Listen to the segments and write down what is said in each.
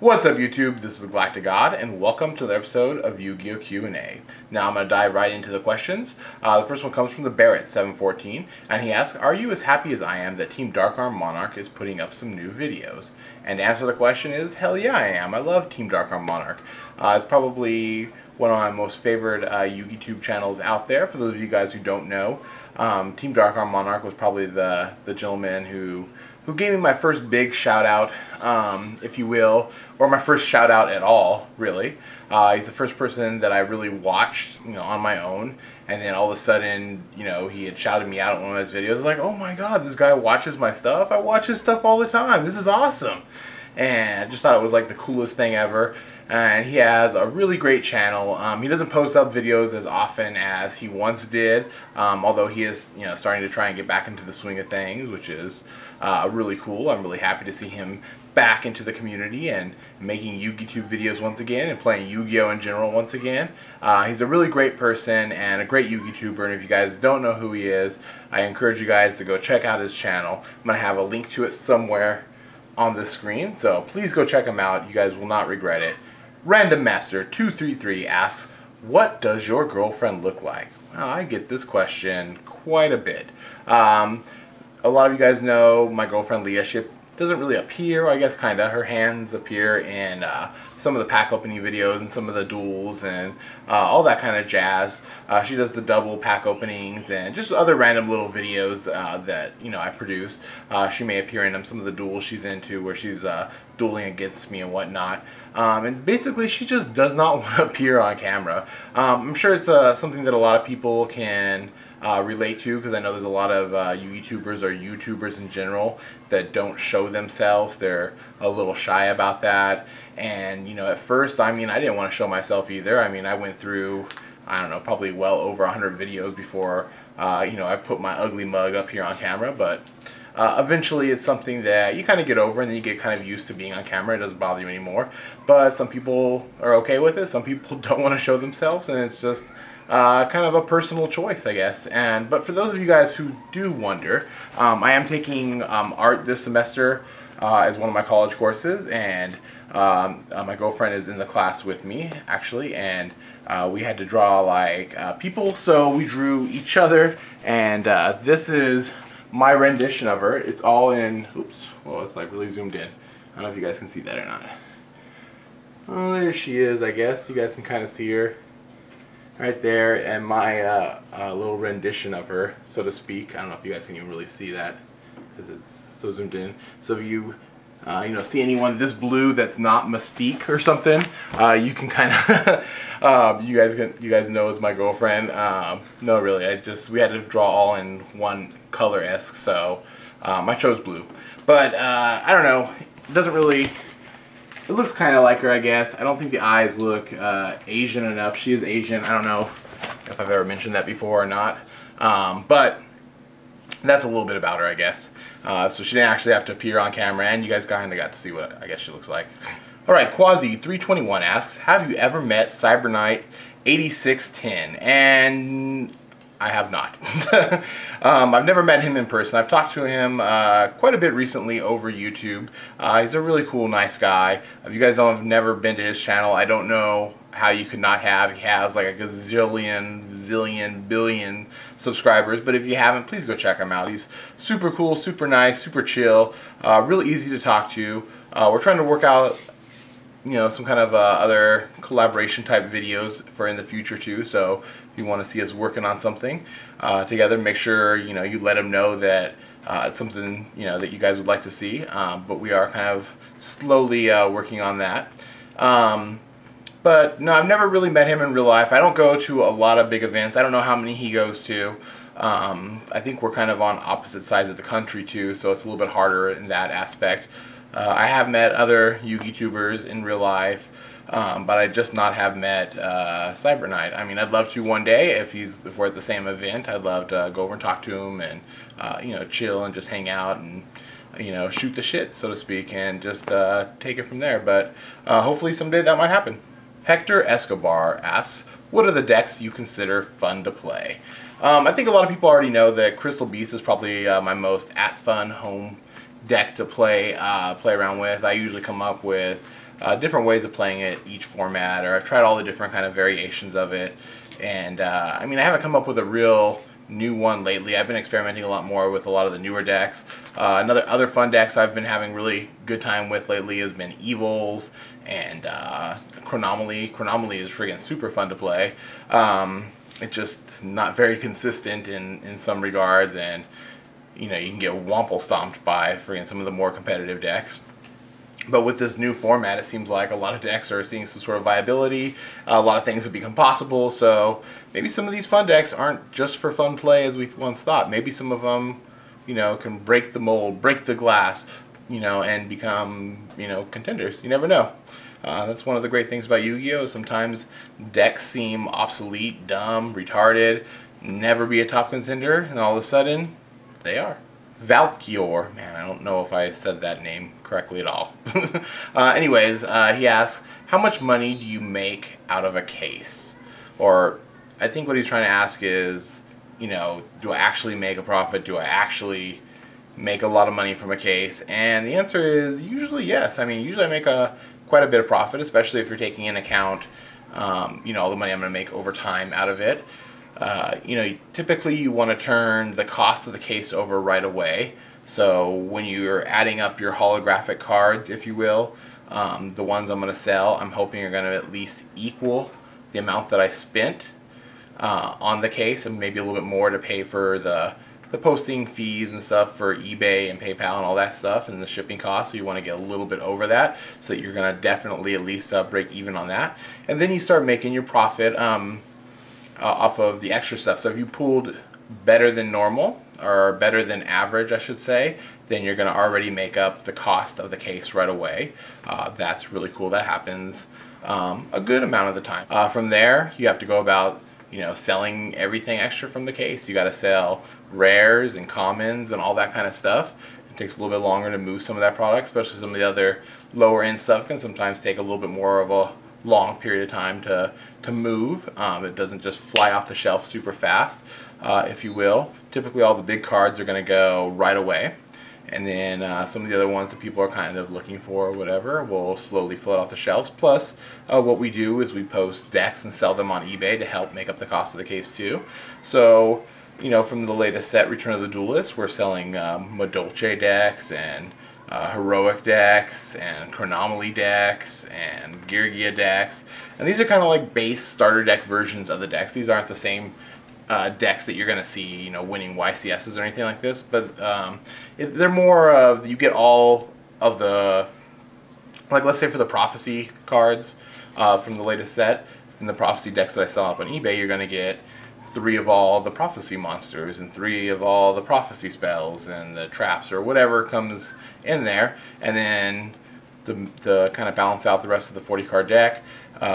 What's up YouTube, this is Galactic God and welcome to the episode of Yugioh Q A. Now I'm going to dive right into the questions. The first one comes from the Barrett714 and he asks, are you as happy as I am that Team Dark Arm Monarch is putting up some new videos? And the answer to the question is, hell yeah I am. I love Team Dark Arm Monarch. It's probably one of my most favorite YouTube channels out there. For those of you guys who don't know, Team Dark Arm Monarch was probably the gentleman who gave me my first big shout out, if you will, or my first shout out at all, really. He's the first person that I really watched, on my own, and then all of a sudden, he had shouted me out in one of his videos. I was like, oh my god, this guy watches my stuff? I watch his stuff all the time. This is awesome. And I just thought it was like the coolest thing ever. And he has a really great channel. He doesn't post up videos as often as he once did, although he is starting to try and get back into the swing of things, which is really cool. I'm really happy to see him back into the community and making YouTube videos once again and playing Yu-Gi-Oh in general once again. He's a really great person and a great YouTuber, and if you guys don't know who he is, I encourage you guys to go check out his channel. I'm going to have a link to it somewhere on the screen, so please go check him out. You guys will not regret it. Random Master 233 asks, what does your girlfriend look like? Well, I get this question quite a bit. A lot of you guys know my girlfriend Leah. She doesn't really appear, I guess kinda. Her hands appear in some of the pack opening videos and some of the duels and all that kind of jazz. She does the double pack openings and just other random little videos that I produce. She may appear in some of the duels she's into where she's dueling against me and whatnot. And basically she just does not want to appear on camera. I'm sure it's something that a lot of people can relate to, because I know there's a lot of YouTubers or YouTubers in general that don't show themselves. They're a little shy about that, and at first, I didn't want to show myself either. I went through, I don't know, probably well over 100 videos before I put my ugly mug up here on camera, but eventually it's something that you kind of get over, and then you get kind of used to being on camera. It doesn't bother you anymore. But some people are okay with it. Some people don't want to show themselves, and it's just kind of a personal choice, I guess. But for those of you guys who do wonder, I am taking art this semester as one of my college courses, and my girlfriend is in the class with me, actually, and we had to draw like people, so we drew each other, and this is my rendition of her. It's all in, oops, well, it's like really zoomed in. I don't know if you guys can see that or not. Oh, there she is, I guess. You guys can kind of see her right there, and my little rendition of her, so to speak. I don't know if you guys can even really see that because it's so zoomed in. So if you see anyone this blue that's not Mystique or something, you can kind of you guys know it's my girlfriend. No, really, we had to draw all in one color-esque, so I chose blue. But I don't know, it doesn't really. It looks kind of like her, I guess. I don't think the eyes look Asian enough. She is Asian. I don't know if I've ever mentioned that before or not. But that's a little bit about her, I guess. So she didn't actually have to appear on camera, and you guys kind of got to see what I guess she looks like. Alright, Quasi321 asks, have you ever met Cyberknight 8610? And I have not. I've never met him in person. I've talked to him quite a bit recently over YouTube. He's a really cool, nice guy. If you guys have never been to his channel, I don't know how you could not have. He has like a gazillion, zillion, billion subscribers, but if you haven't, please go check him out. He's super cool, super nice, super chill, really easy to talk to. We're trying to work out some kind of other collaboration type videos for in the future too, so if you want to see us working on something together, make sure you let him know that it's something that you guys would like to see, but we are kind of slowly working on that. But no, I've never really met him in real life. I don't go to a lot of big events. I don't know how many he goes to. I think we're kind of on opposite sides of the country too, so it's a little bit harder in that aspect. I have met other YouTubers in real life, but I just not have met Cyberknight. I'd love to one day if we're at the same event. I'd love to go over and talk to him and chill and just hang out and shoot the shit, so to speak, and just take it from there. But hopefully someday that might happen. Hector Escobar asks, what are the decks you consider fun to play? I think a lot of people already know that Crystal Beast is probably my most fun home deck to play around with. I usually come up with different ways of playing it, each format, or I've tried all the different kind of variations of it. And I mean, I haven't come up with a real new one lately. I've been experimenting a lot more with a lot of the newer decks. Other fun decks I've been having really good time with lately has been Evils and Chronomaly. Chronomaly is friggin' super fun to play. It's just not very consistent in some regards, and you know, you can get womple stomped by friggin' some of the more competitive decks. But with this new format, it seems like a lot of decks are seeing some sort of viability. A lot of things have become possible, so maybe some of these fun decks aren't just for fun play as we once thought. Maybe some of them, you know, can break the mold, break the glass, you know, and become, you know, contenders. You never know. That's one of the great things about Yu-Gi-Oh! Sometimes decks seem obsolete, dumb, retarded, never be a top contender, and all of a sudden, they are. Valkyor, man, I don't know if I said that name correctly at all. Anyways, he asks, how much money do you make out of a case? Or I think what he's trying to ask is, you know, do I actually make a profit? Do I actually make a lot of money from a case? And the answer is usually yes. I mean, usually I make quite a bit of profit, especially if you're taking into account, you know, all the money I'm going to make over time out of it. You know, typically you want to turn the cost of the case over right away. So when you're adding up your holographic cards, if you will, the ones I'm going to sell, I'm hoping are going to at least equal the amount that I spent on the case, and maybe a little bit more to pay for the posting fees and stuff for eBay and PayPal and all that stuff, and the shipping costs. So you want to get a little bit over that, so that you're going to definitely at least break even on that. And then you start making your profit off of the extra stuff. So if you pulled better than normal, or better than average I should say, then you're going to already make up the cost of the case right away. That's really cool. That happens a good amount of the time. From there, you have to go about, you know, selling everything extra from the case. You got to sell rares and commons and all that kind of stuff. It takes a little bit longer to move some of that product, especially some of the other lower end stuff can sometimes take a little bit more of a long period of time to move. It doesn't just fly off the shelf super fast, if you will. Typically all the big cards are going to go right away, and then some of the other ones that people are kind of looking for or whatever will slowly float off the shelves. Plus what we do is we post decks and sell them on eBay to help make up the cost of the case too. So, you know, from the latest set, Return of the Duelist, we're selling Madolche decks and Heroic decks and Chronomaly decks and Yugioh decks, and these are kind of like base starter deck versions of the decks. These aren't the same decks that you're going to see, you know, winning YCSs or anything like this, but they're more of, you get all of the, like let's say for the Prophecy cards from the latest set, in the Prophecy decks that I sell up on eBay, you're going to get 3 of all the Prophecy monsters and 3 of all the Prophecy spells and the traps or whatever comes in there, and then to kind of balance out the rest of the 40 card deck,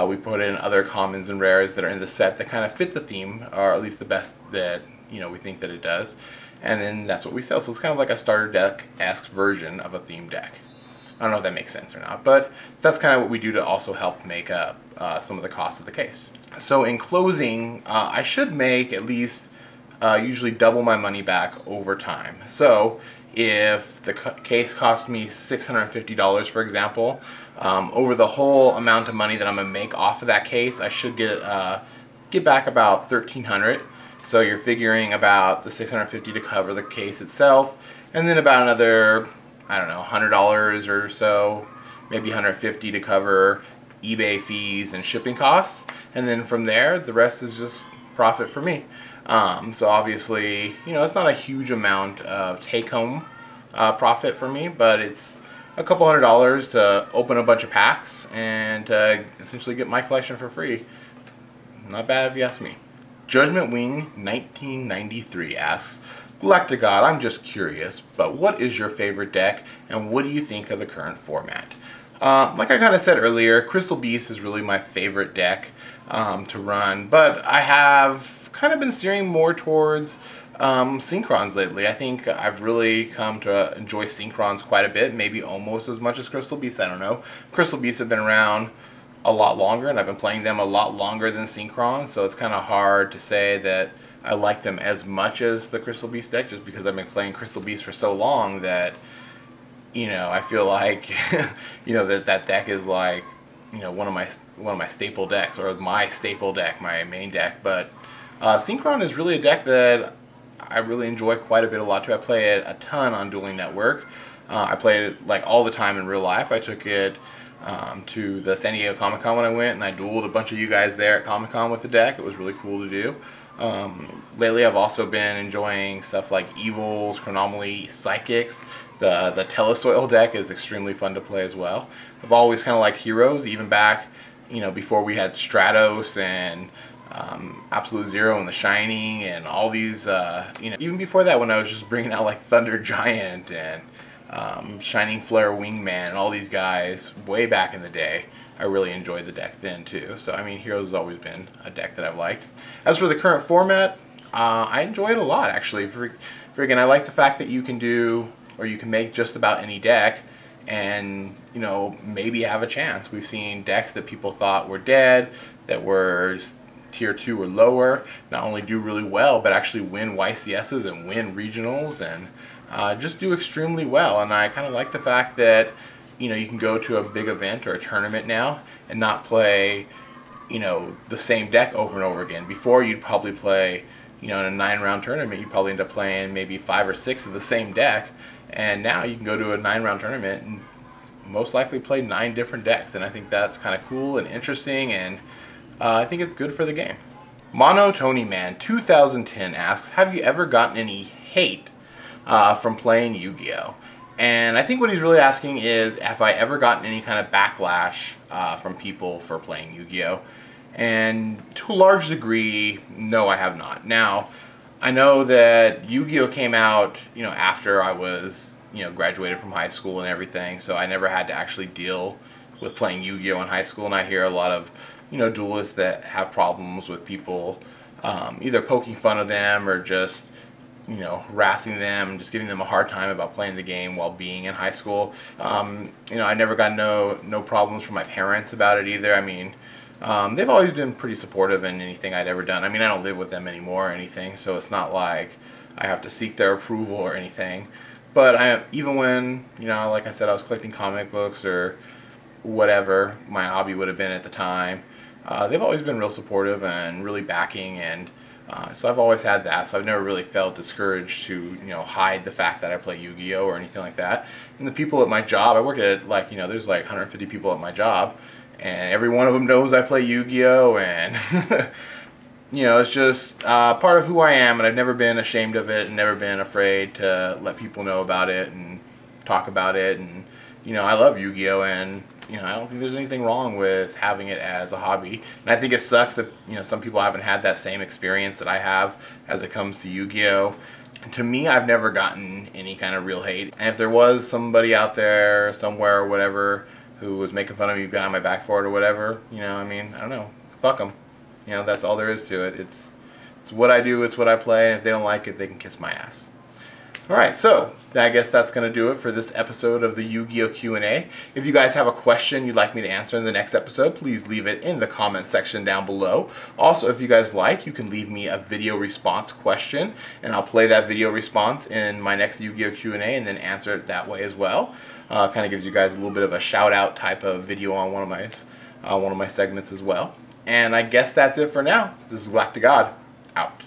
we put in other commons and rares that are in the set that kind of fit the theme, or at least the best that, you know, we think that it does, and then that's what we sell. So it's kind of like a starter deck-esque version of a theme deck. I don't know if that makes sense or not, but that's kind of what we do to also help make up some of the cost of the case. So in closing, I should make at least usually double my money back over time. So if the case cost me $650, for example, over the whole amount of money that I'm going to make off of that case, I should get back about $1,300. So you're figuring about the $650 to cover the case itself, and then about another, I don't know, $100 or so, maybe $150 to cover eBay fees and shipping costs, and then from there the rest is just profit for me. So obviously, you know, it's not a huge amount of take-home profit for me, but it's a couple $100 to open a bunch of packs and to essentially get my collection for free. Not bad if you ask me. Judgment Wing 1993 asks, Galactic God, I'm just curious, but what is your favorite deck and what do you think of the current format? Like I kind of said earlier, Crystal Beast is really my favorite deck to run, but I have kind of been steering more towards Synchrons lately. I think I've really come to enjoy Synchrons quite a bit, maybe almost as much as Crystal Beast, I don't know. Crystal Beasts have been around a lot longer, and I've been playing them a lot longer than Synchron, so it's kind of hard to say that I like them as much as the Crystal Beast deck, just because I've been playing Crystal Beast for so long that, I feel like that deck is like one of my staple decks, or my staple deck, my main deck. But Synchron is really a deck that I really enjoy quite a lot too. I play it a ton on Dueling Network. I play it like all the time in real life. I took it to the San Diego Comic-Con when I went, and I dueled a bunch of you guys there at Comic-Con with the deck. It was really cool to do. Lately I've also been enjoying stuff like Evils, Chronomaly, Psychics. The Telesoil deck is extremely fun to play as well. I've always kind of liked Heroes, even back before we had Stratos and Absolute Zero and The Shining and all these, even before that when I was just bringing out like Thunder Giant and Shining Flare Wingman and all these guys way back in the day. I really enjoyed the deck then too. So I mean, Heroes has always been a deck that I've liked. As for the current format, I enjoy it a lot actually. Again, I like the fact that you can do, or you can make just about any deck and maybe have a chance. We've seen decks that people thought were dead, that were tier 2 or lower, not only do really well but actually win YCSs and win regionals and just do extremely well. And I kind of like the fact that you can go to a big event or a tournament now and not play the same deck over and over again. Before, you'd probably play in a 9-round tournament, you'd probably end up playing maybe 5 or 6 of the same deck, and now you can go to a 9-round tournament and most likely play 9 different decks. And I think that's kind of cool and interesting, and I think it's good for the game. Mono Tony Man 2010 asks, have you ever gotten any hate from playing Yu-Gi-Oh? And I think what he's really asking is, have I ever gotten any kind of backlash from people for playing Yu-Gi-Oh? And to a large degree, no, I have not. Now, I know that Yu-Gi-Oh came out, after I was, graduated from high school and everything, so I never had to actually deal with playing Yu-Gi-Oh in high school. And I hear a lot of, duelists that have problems with people either poking fun of them or just harassing them and just giving them a hard time about playing the game while being in high school. I never got no problems from my parents about it either. I mean, they've always been pretty supportive in anything I'd ever done. I mean, I don't live with them anymore or anything, so it's not like I have to seek their approval or anything. But even when, like I said, I was collecting comic books or whatever my hobby would have been at the time, they've always been real supportive and really backing, and so I've always had that. So I've never really felt discouraged to hide the fact that I play Yu-Gi-Oh or anything like that. And the people at my job, I work at like there's like 150 people at my job, and every one of them knows I play Yu-Gi-Oh, and it's just part of who I am, and I've never been ashamed of it and never been afraid to let people know about it and talk about it. And I love Yu-Gi-Oh, and I don't think there's anything wrong with having it as a hobby. And I think it sucks that some people haven't had that same experience that I have as it comes to Yu-Gi-Oh. And to me, I've never gotten any kind of real hate. And if there was somebody out there somewhere or whatever who was making fun of me behind my back for it or whatever, I mean, I don't know, fuck them. That's all there is to it. It's what I do, it's what I play, and if they don't like it, they can kiss my ass. Alright, so I guess that's going to do it for this episode of the Yu-Gi-Oh Q&A. If you guys have a question you'd like me to answer in the next episode, please leave it in the comment section down below. Also, if you guys like, you can leave me a video response question, and I'll play that video response in my next Yu-Gi-Oh Q&A and then answer it that way as well. Kind of gives you guys a little bit of a shout-out type of video on one of my segments as well. And I guess that's it for now. This is GalacticGod, out.